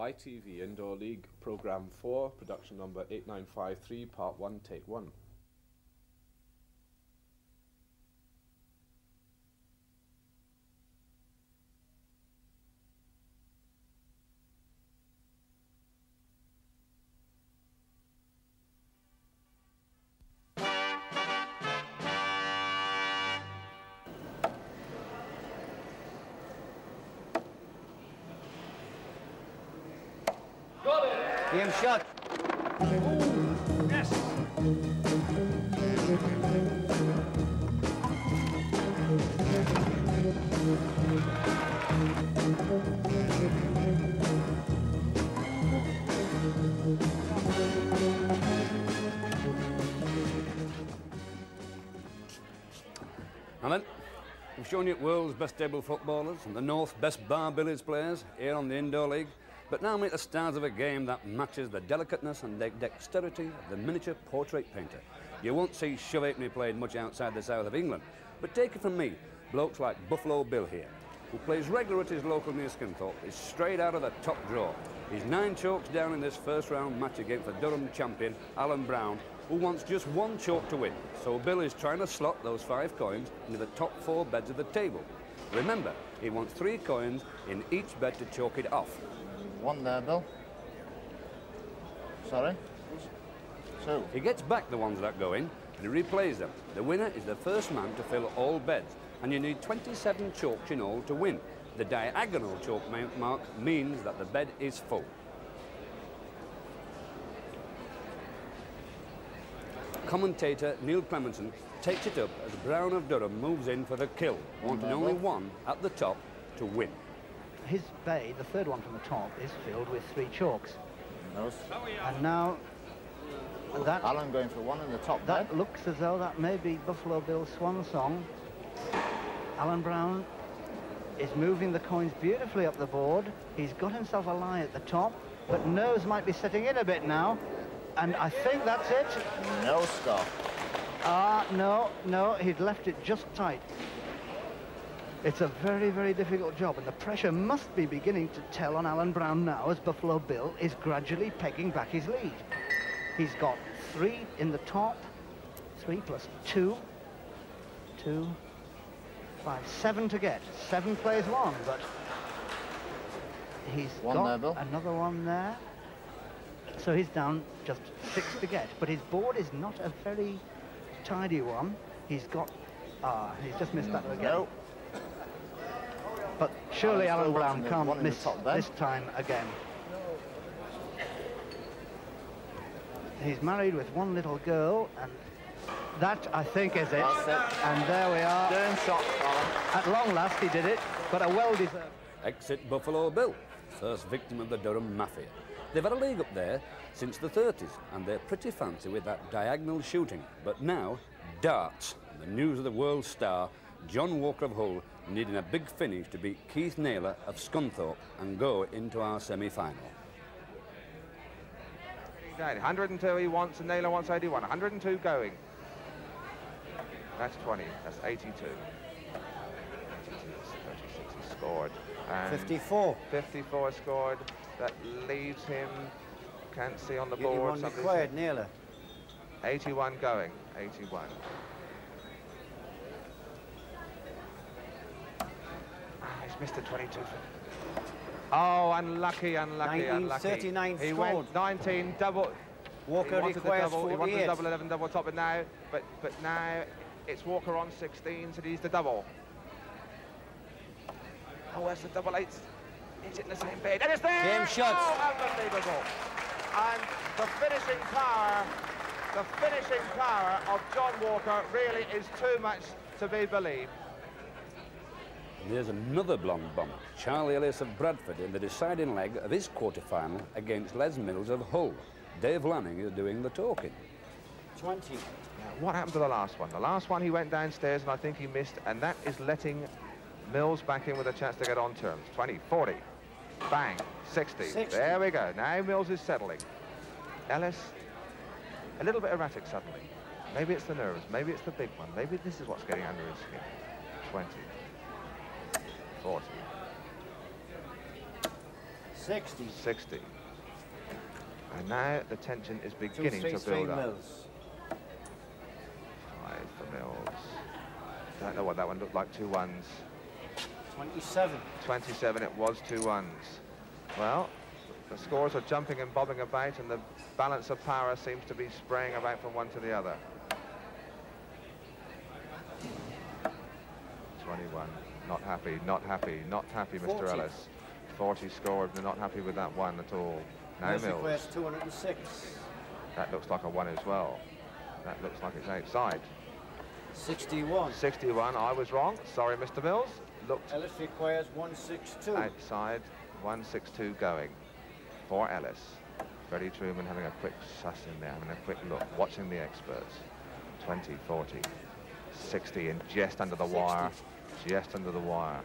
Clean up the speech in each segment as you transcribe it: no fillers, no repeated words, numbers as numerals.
YTV Indoor League Programme 4, production number 8953, Part 1, Take 1. Game shot. Ooh, yes. Alan, we've shown you world's best table footballers and the North's best bar billiards players here on the Indoor League. But now meet the stars of a game that matches the delicateness and dexterity of the miniature portrait painter. You won't see Shove Halfpenny played much outside the south of England, but take it from me, blokes like Buffalo Bill here, who plays regular at his local near Scunthorpe, is straight out of the top draw. He's 9 chokes down in this first round match against the Durham champion, Alan Brown, who wants just 1 choke to win. So Bill is trying to slot those 5 coins into the top 4 beds of the table. Remember, he wants 3 coins in each bed to choke it off. 1 there, Bill. Sorry? 2. He gets back the ones that go in and he replays them. The winner is the first man to fill all beds, and you need 27 chokes in all to win. The diagonal choke mark means that the bed is full. Commentator Neil Clementson takes it up as Brown of Durham moves in for the kill, wanting only 1 at the top to win. His bay, the third one from the top, is filled with 3 chalks. No. And now that Alan going for 1 in the top that bed. looks as though that may be Buffalo Bill's swan song. Alan Brown is moving the coins beautifully up the board. He's got himself a lie at the top, but nose might be setting in a bit now. And I think that's it. No score. No, he'd left it just tight. It's a very, very difficult job, and the pressure must be beginning to tell on Alan Brown now as Buffalo Bill is gradually pegging back his lead. He's got 3 in the top, 3 plus 2, 2, 5, 7 to get. 7 plays 1, but he's One got there, Bill. another one there. So he's down just 6 to get, but his board is not a very tidy one. He's got, he's just missed that again. No. But surely Alan Brown one can't in the miss top bed. this time again. He's married with 1 little girl, and that, I think, is it. That's it. And there we are. Turn shot, Alan. At long last, he did it, but a well-deserved. Exit Buffalo Bill, first victim of the Durham Mafia. They've had a league up there since the 30s, and they're pretty fancy with that diagonal shooting. But now, darts, the news of the world star, John Walker of Hull, needing a big finish to beat Keith Naylor of Scunthorpe and go into our semi-final. 102 he wants, and Naylor wants 81. 102 going. That's 20. That's 82. 36 he scored. And 54. 54 scored. That leaves him, can't see on the board. 81 required, Naylor. 81 going. 81. He's missed a 22. Oh, unlucky, unlucky, 19, unlucky. 39 he scored. went 19 double. Walker he wanted the requires double. He wanted 48. the double 11 double top, but now it's Walker on 16, so he's the double. Oh, where's the double 8? Is it in the same bed? And it's there! Game shots. Oh, unbelievable. And the finishing power of John Walker really is too much to be believed. And here's another blonde bomber, Charlie Ellis of Bradford, in the deciding leg of his quarter-final against Les Mills of Hull. Dave Lanning is doing the talking. 20. Now, what happened to the last one? The last one he went downstairs and I think he missed, and that is letting Mills back in with a chance to get on terms. 20, 40, bang, 60. 60. There we go. Now Mills is settling. Ellis, a little bit erratic suddenly. Maybe it's the nerves, maybe it's the big one, maybe this is what's getting under his skin. 20, 40. 60. 60. And now the tension is beginning to 2-3-3 build up. Mills. 5 for Mills. Don't know what that one looked like. 2 ones. 27. 27, it was 2 ones. Well, the scores are jumping and bobbing about, and the balance of power seems to be spraying about from one to the other. 21, not happy, not happy, not happy, Mr. 40. Ellis. 40 scored, they're not happy with that one at all. Now Mills. West 206. That looks like a 1 as well. That looks like it's outside. 61. 61, I was wrong. Sorry, Mr. Mills. Looked Ellis requires 162. outside, 162 going for Ellis. Freddie Truman having a quick suss in there, having a quick look, watching the experts. 20, 40, 60, and just under the 60. wire. Just under the wire.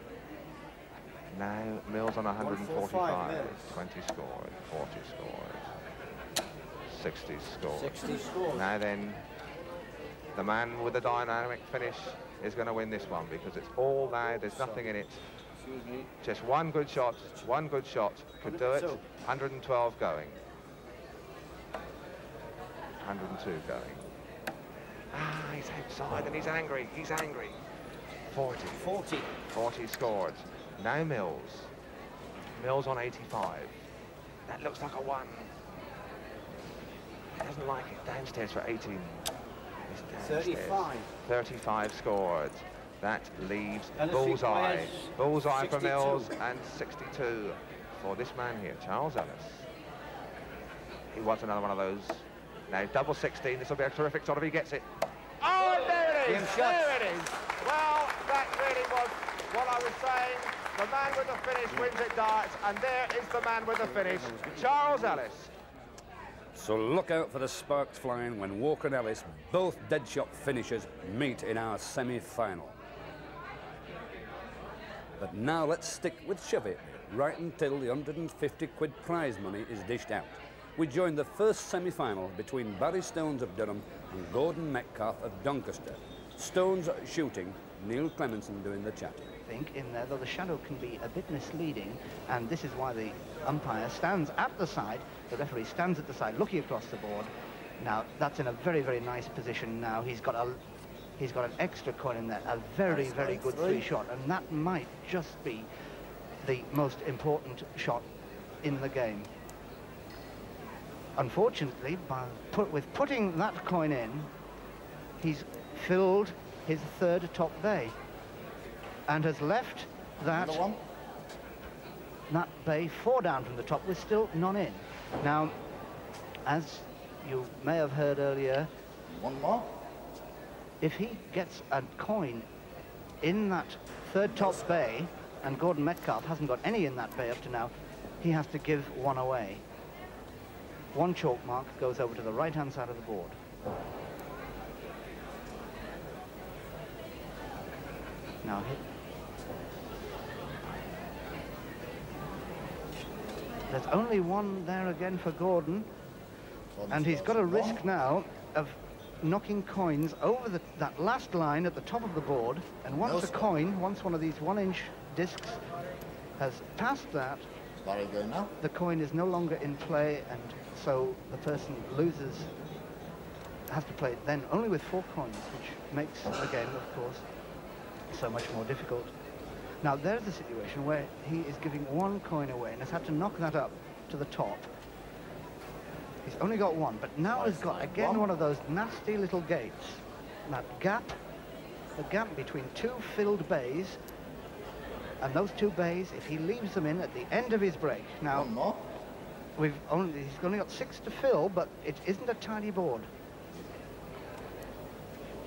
Now Mills on 145. 145 20 scored, 40 scored, 60 scored. 60 scores. Now then, the man with the dynamic finish is going to win this one, because it's all now, there's nothing in it. Excuse me. Just one good shot could do it. 102. 112 going. 102 going. Ah, he's outside and he's angry. 40. 40. 40 scored. Now Mills. Mills on 85. That looks like a 1. He doesn't like it. Downstairs for 18. He's downstairs. 35. 35 scored. That leaves Ellis bullseye. requires Bullseye for 62. Mills, and 62 for this man here, Charles Ellis. He wants another one of those. Now, double 16. This will be a terrific shot if he gets it. Oh, there it is! Game shot. There it is! Well, that really was what I was saying. The man with the finish wins at darts, and there is the man with the finish, Charles Ellis. So look out for the sparks flying when Walker and Ellis, both dead-shot finishers, meet in our semi-final. But now let's stick with Chevy, right until the 150 quid prize money is dished out. We join the first semi-final between Barry Stones of Durham and Gordon Metcalf of Doncaster. Stones shooting, Neil Clemenson doing the chatting. Think in there, though the shadow can be a bit misleading, and this is why the umpire stands at the side, the referee stands at the side looking across the board. Now that's in a very, very nice position now. He's got an extra coin in there, a very, very good free shot, and that might just be the most important shot in the game. Unfortunately, with putting that coin in, he's filled his third top bay and has left that bay 4 down from the top with still none in. Now, as you may have heard earlier, One more. if he gets a coin in that third top bay, and Gordon Metcalf hasn't got any in that bay up to now, he has to give one away. One chalk mark goes over to the right-hand side of the board. Now, there's only one there again for Gordon, and he's got a risk now of knocking coins over that last line at the top of the board, and once a coin, once one of these 1-inch discs has passed that, Barry going now. the coin is no longer in play, and so the person loses, has to play then only with 4 coins, which makes the game, of course, so much more difficult. Now there's a situation where he is giving 1 coin away and has had to knock that up to the top. He's only got 1, but now he's got again one of those nasty little gates. That gap, the gap between 2 filled bays, and those 2 bays, if he leaves them in at the end of his break. Now, One more. he's only got 6 to fill, but it isn't a tidy board.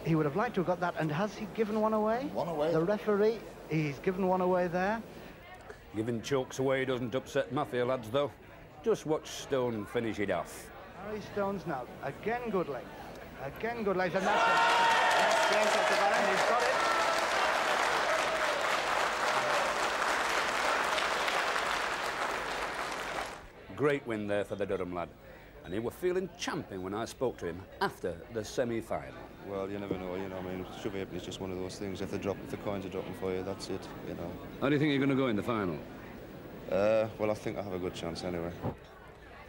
He would have liked to have got that, and has he given 1 away? 1 away. The referee, he's given 1 away there. Giving chokes away doesn't upset Mafia lads, though. Just watch Stone finish it off. Barry Stones now, again good length. Again good length, and that's it. And he's got it. Great win there for the Durham lad. And he was feeling champion when I spoke to him after the semi-final. Well, you never know, you know, I mean, Chevy is just one of those things. If the coins are dropping for you, that's it, you know. How do you think you're going to go in the final? Well, I think I have a good chance anyway.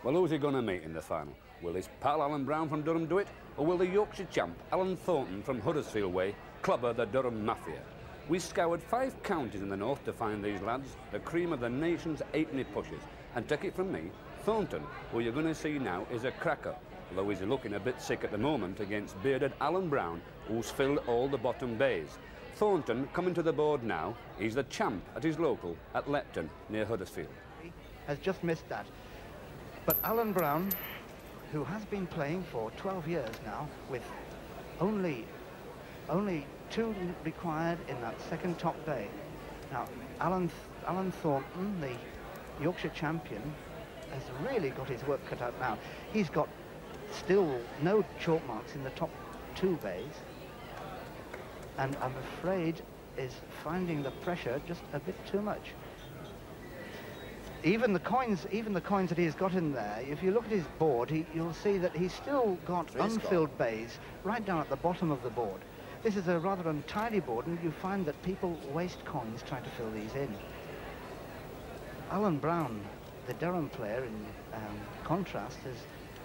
Well, who's he going to meet in the final? Will his pal Alan Brown from Durham do it, or will the Yorkshire champ Alan Thornton from Huddersfield Way clobber the Durham Mafia? We scoured 5 counties in the north to find these lads, the cream of the nation's halfpenny pushers. And take it from me, Thornton, who you're going to see now, is a cracker, although he's looking a bit sick at the moment against bearded Alan Brown, who's filled all the bottom bays. Thornton coming to the board now. He's the champ at his local at Lepton, near Huddersfield. Has just missed that. But Alan Brown, who has been playing for 12 years now, with only 2 required in that second top bay. Now, Alan Thornton, the Yorkshire champion, has really got his work cut out now. He's got still no chalk marks in the top 2 bays, and I'm afraid is finding the pressure just a bit too much. Even the coins that he's got in there, if you look at his board, you'll see that he's still got unfilled bays right down at the bottom of the board. This is a rather untidy board, and you find that people waste coins trying to fill these in. Alan Brown, the Durham player, in contrast, has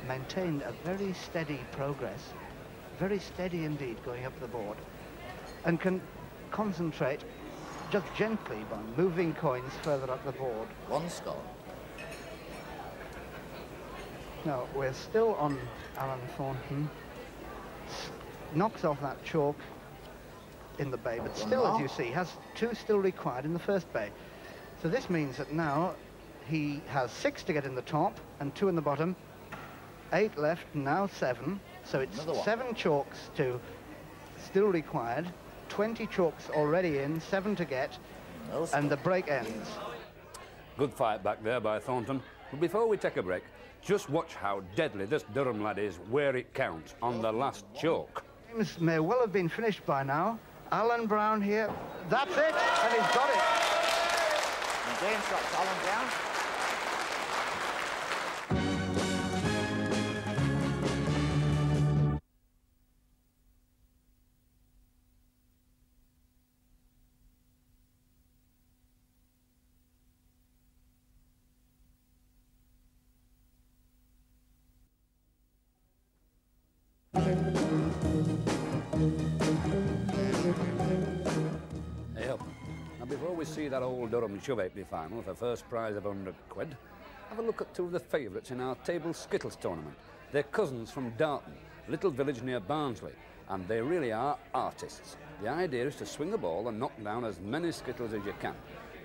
maintained a very steady progress, very steady indeed going up the board, and can concentrate just gently by moving coins further up the board. 1 score. Now, we're still on Alan Thornton. Knocks off that chalk in the bay, but still, as you see, has 2 still required in the first bay. So this means that now he has 6 to get in the top and 2 in the bottom. 8 left, now 7. So it's 7 chalks to still required. 20 chalks already in, 7 to get, and the break ends. Good fight back there by Thornton. But before we take a break, just watch how deadly this Durham lad is where it counts, on the last chalk. Games may well have been finished by now. Alan Brown here, that's it, and he's got it. And James got Alan Brown. Yep. Now, before we see that old Durham Shove Halfpenny final for first prize of £100, have a look at 2 of the favourites in our table skittles tournament. They're cousins from Darton, a little village near Barnsley, and they really are artists. The idea is to swing the ball and knock down as many skittles as you can.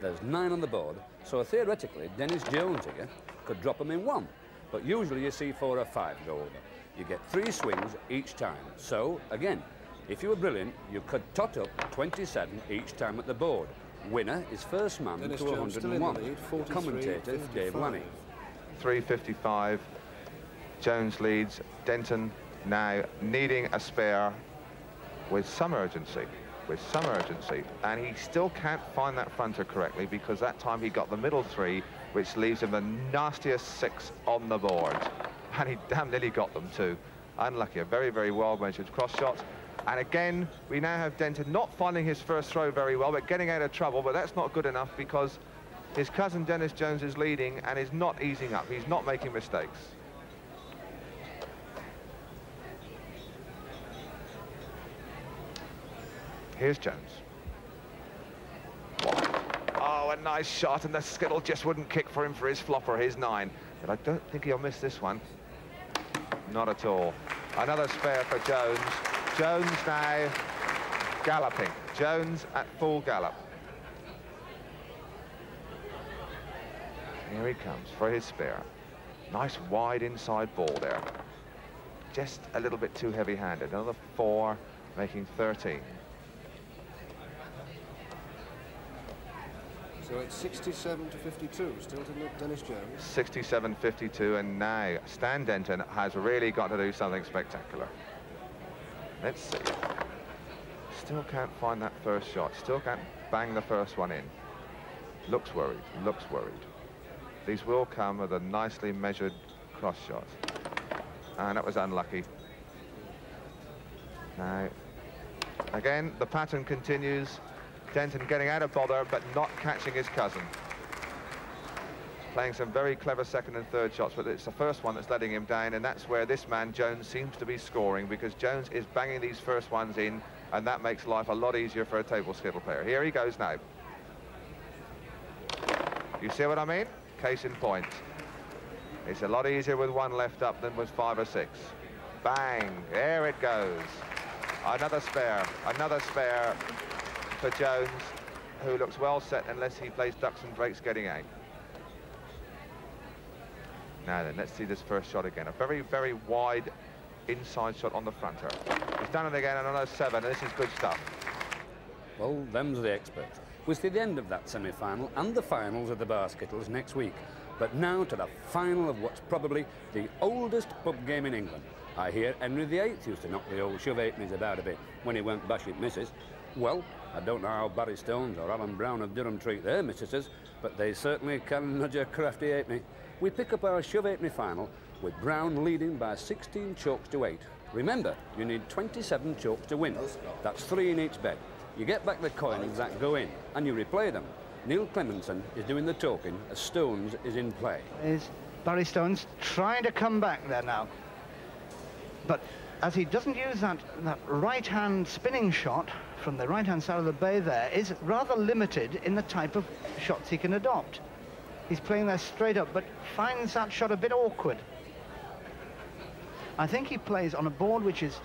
There's 9 on the board, so theoretically Dennis Jones here could drop them in 1, but usually you see 4 or 5 go over. You get 3 swings each time. So, again, if you were brilliant, you could tot up 27 each time at the board. Winner is first man Dennis to Jones 101. still in the lead, 43, Commentator 55. Dave Lanning. 3.55. Jones leads. Denton now needing a spare with some urgency. And he still can't find that fronter correctly, because that time he got the middle 3, which leaves him the nastiest 6 on the board. And he damn nearly got them too. Unlucky. A very, very well-measured cross shot. And again, we now have Denton not finding his first throw very well, but getting out of trouble. But that's not good enough, because his cousin Dennis Jones is leading and is not easing up. He's not making mistakes. Here's Jones. Oh, a nice shot, and the skittle just wouldn't kick for him for his flopper, his 9. But I don't think he'll miss this one. Not at all. Another spare for Jones. Jones now galloping. Jones at full gallop. Here he comes for his spare. Nice wide inside ball there. Just a little bit too heavy-handed. Another 4, making 13. So it's 67 to 52, still to Dennis Jones. 67-52, and now Stan Denton has really got to do something spectacular. Let's see. Still can't find that first shot. Still can't bang the first one in. Looks worried. These will come with a nicely measured cross shot. And that was unlucky. Now, again, the pattern continues. Denton getting out of bother, but not catching his cousin. playing some very clever second and third shots, but it's the first one that's letting him down, and that's where this man, Jones, seems to be scoring, because Jones is banging these first ones in, and that makes life a lot easier for a table skittle player. Here he goes now. You see what I mean? Case in point. It's a lot easier with one left up than with 5 or 6. Bang, there it goes. Another spare for Jones, who looks well set unless he plays ducks and drakes getting out. Now then, let's see this first shot again. A very, very wide inside shot on the fronter. He's done it again on another 7, and this is good stuff. Well, them's the experts. We'll see the end of that semi-final and the finals of the Bar Skittles next week. But now to the final of what's probably the oldest pub game in England. I hear Henry VIII used to knock the old shove halfpennies about a bit when he went bashing misses. Well, I don't know how Barry Stones or Alan Brown of Durham treat their mistresses, but they certainly can nudge a crafty halfpenny. We pick up our shove halfpenny final with Brown leading by 16 chokes to 8. Remember, you need 27 chokes to win. That's 3 in each bet. You get back the coins that go in, and you replay them. Neil Clemenson is doing the talking as Stones is in play. Is Barry Stones trying to come back there now? But as he doesn't use that right-hand spinning shot from the right-hand side of the bay there, is rather limited in the type of shots he can adopt. He's playing there straight up, but finds that shot a bit awkward. I think he plays on a board which is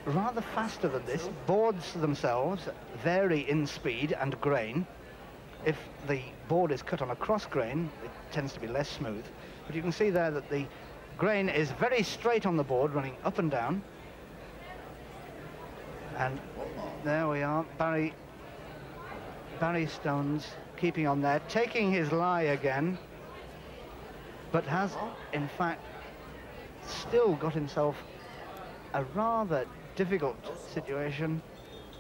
rather faster than this. Boards themselves vary in speed and grain. If the board is cut on a cross grain, it tends to be less smooth. But you can see there that the grain is very straight on the board, running up and down. And there we are, Barry Stones keeping on there, taking his lie again, but has, in fact, still got himself a rather difficult situation,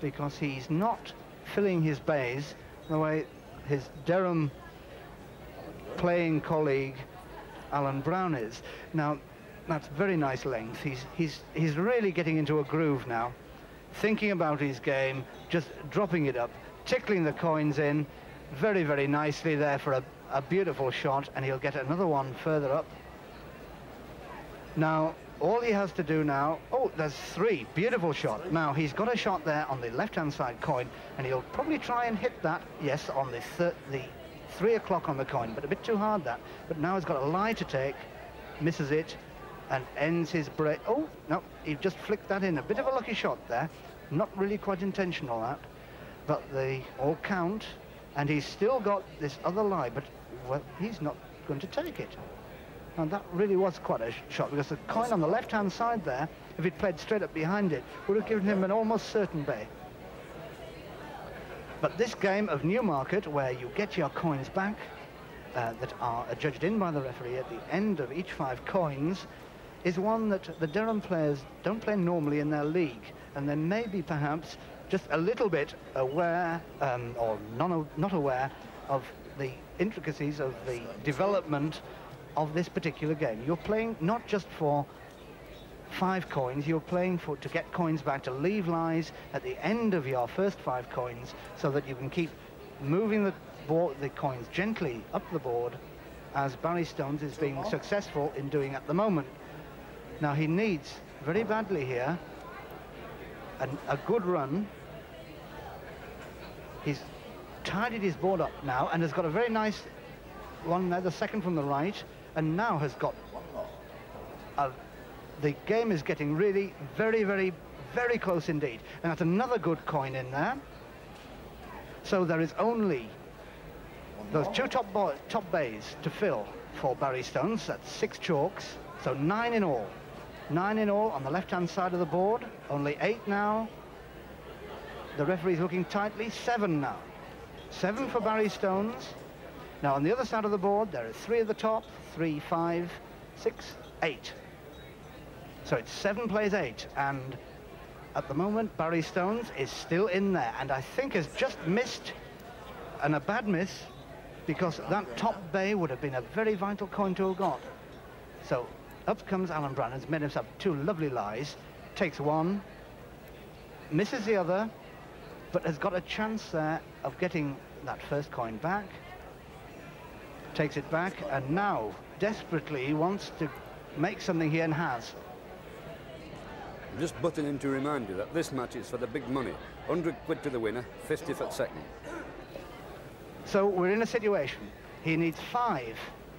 because he's not filling his bays the way his Durham playing colleague Alan Brown is. Now, that's very nice length. He's really getting into a groove now, thinking about his game, just dropping it up, tickling the coins in very, very nicely there for a beautiful shot, and he'll get another one further up. Now, all he has to do now, oh, there's 3, beautiful shot. Now, he's got a shot there on the left-hand side coin, and he'll probably try and hit that, yes, on the 3 o'clock on the coin, but a bit too hard that. But now he's got a lie to take, misses it, and ends his break. Oh, no, he just flicked that in. A bit of a lucky shot there. Not really quite intentional, that. But they all count, and he's still got this other lie, but, well, he's not going to take it. And that really was quite a shot, because the coin on the left-hand side there, if he'd played straight up behind it, would have given him an almost certain bay. But this game of Newmarket, where you get your coins back, that are adjudged in by the referee at the end of each 5 coins, is one that the Durham players don't play normally in their league, and they may be perhaps just a little bit aware, or not aware, of the intricacies of the development of this particular game. You're playing not just for 5 coins, you're playing to get coins back, to leave lies at the end of your first 5 coins, so that you can keep moving the coins gently up the board, as Barry Stones is being successful in doing at the moment. Now, he needs very badly here a good run. He's tidied his board up now and has got a very nice one there, the second from the right, and now has got the game is getting really very, very, very close indeed. And that's another good coin in there. So there is only those 2 top bays to fill for Barry Stones. That's 6 chalks, so 9 in all. 9 in all on the left-hand side of the board. Only 8 now. The referee's looking tightly. 7 now. 7 for Barry Stones. Now, on the other side of the board, there are 3 at the top, 3, 5, 6, 8. So it's 7 plays 8, and at the moment, Barry Stones is still in there, and I think has just missed, and a bad miss, because that top bay would have been a very vital coin to have got. So up comes Alan Brown, has made himself 2 lovely lies, takes 1, misses the other, but has got a chance there of getting that first coin back. Takes it back, and now, desperately, he wants to make something here and has. Just butting in to remind you that this match is for the big money. 100 quid to the winner, 50 for second. So we're in a situation. He needs 5,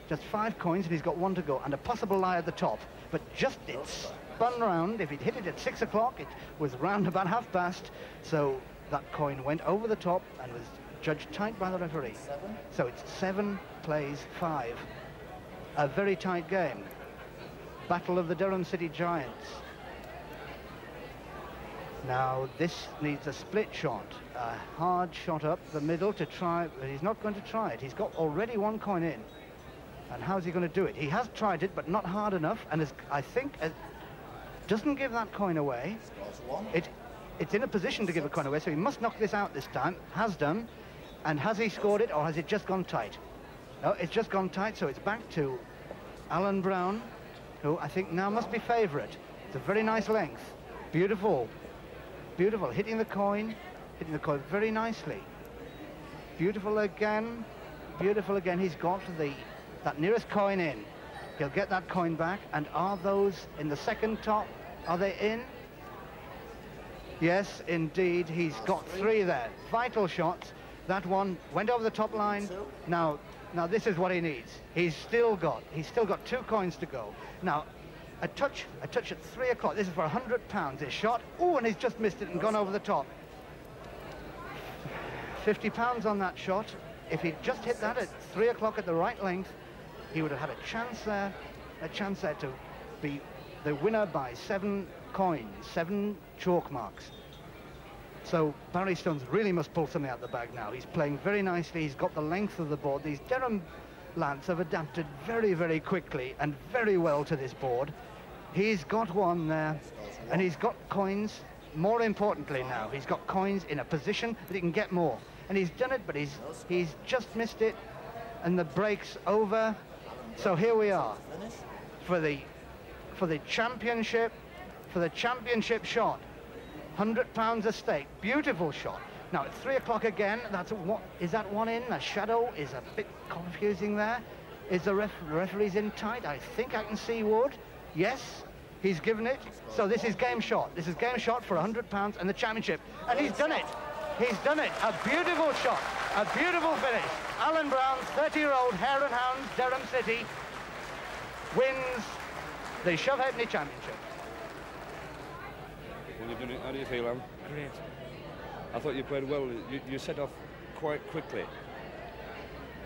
just 5 coins, and he's got 1 to go, and a possible lie at the top. But just it's spun round. If he'd hit it at 6 o'clock, it was round about past. So that coin went over the top and was judged tight by the referee. 7. So it's 7 plays 5. A very tight game. Battle of the Durham City Giants. Now this needs a split shot, a hard shot up the middle to try, but he's not going to try it. He's got already 1 coin in. And how's he going to do it? He has tried it, but not hard enough, and I think doesn't give that coin away. It's in a position to give a coin away, so he must knock this out this time. Has done. And has he scored it, or has it just gone tight? No, it's just gone tight, so it's back to Alan Brown, who I think now must be favourite. It's a very nice length. Beautiful. Beautiful. Hitting the coin very nicely. Beautiful again. Beautiful again. He's got that nearest coin in. He'll get that coin back. And are those in the second top? Are they in? Yes, indeed. He's got 3 there. Vital shots. That one went over the top line. Now this is what he needs. He's still got 2 coins to go. Now, a touch at 3 o'clock. This is for £100. This shot. Oh, and he's just missed it and gone over the top. £50 on that shot. If he'd just hit that at 3 o'clock at the right length, he would have had a chance there to be the winner by 7 coins, 7 chalk marks. So Barry Stones really must pull something out the bag now. He's playing very nicely. He's got the length of the board. These Durham lads have adapted very, very quickly and very well to this board. He's got 1 there, and he's got coins. More importantly now, he's got coins in a position that he can get more. And he's done it, but he's just missed it, and the break's over. So here we are for the championship shot. £100 a stake. Beautiful shot. Now at 3 o'clock again. Is that 1 in? The shadow is a bit confusing there. Is the referee's in tight? I think I can see Wood. Yes, he's given it. So this is game shot. This is game shot for £100 and the championship. And he's done it. He's done it. A beautiful shot. A beautiful finish. Alan Brown's 30-year-old Hare and Hounds, Durham City, wins the Shove Halfpenny Championship. Well, you've done it. How do you feel, Alan? Great. I thought you played well. You set off quite quickly.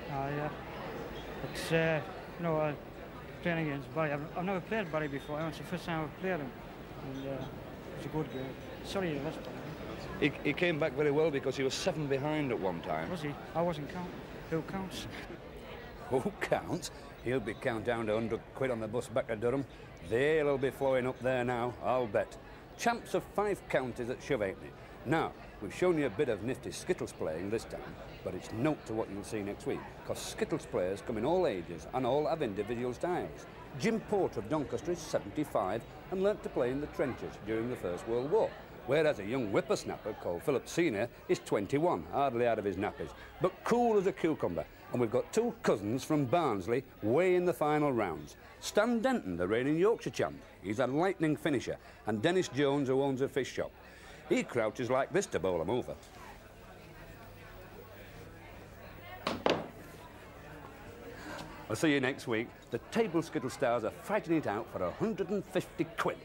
Yeah. It's, playing against Barry. I've never played Barry before. It's the first time I've played him. And it's a good game. Sorry, that's Barry. He came back very well because he was 7 behind at one time. Was he? I wasn't counting. Who counts? Who counts? He'll be count down to 100 quid on the bus back to Durham. They'll be flowing up there now, I'll bet. Champs of 5 counties at Shove Halfpenny. Now, we've shown you a bit of nifty Skittles playing this time, but it's note to what you'll see next week, because Skittles players come in all ages and all have individual styles. Jim Porter of Doncaster is 75 and learnt to play in the trenches during the First World War, whereas a young whippersnapper called Philip Senior is 21, hardly out of his nappies, but cool as a cucumber. And we've got 2 cousins from Barnsley way in the final rounds. Stan Denton, the reigning Yorkshire champ, he's a lightning finisher, and Dennis Jones, who owns a fish shop. He crouches like this to bowl him over. I'll see you next week. The Table Skittle Stars are fighting it out for 150 quid.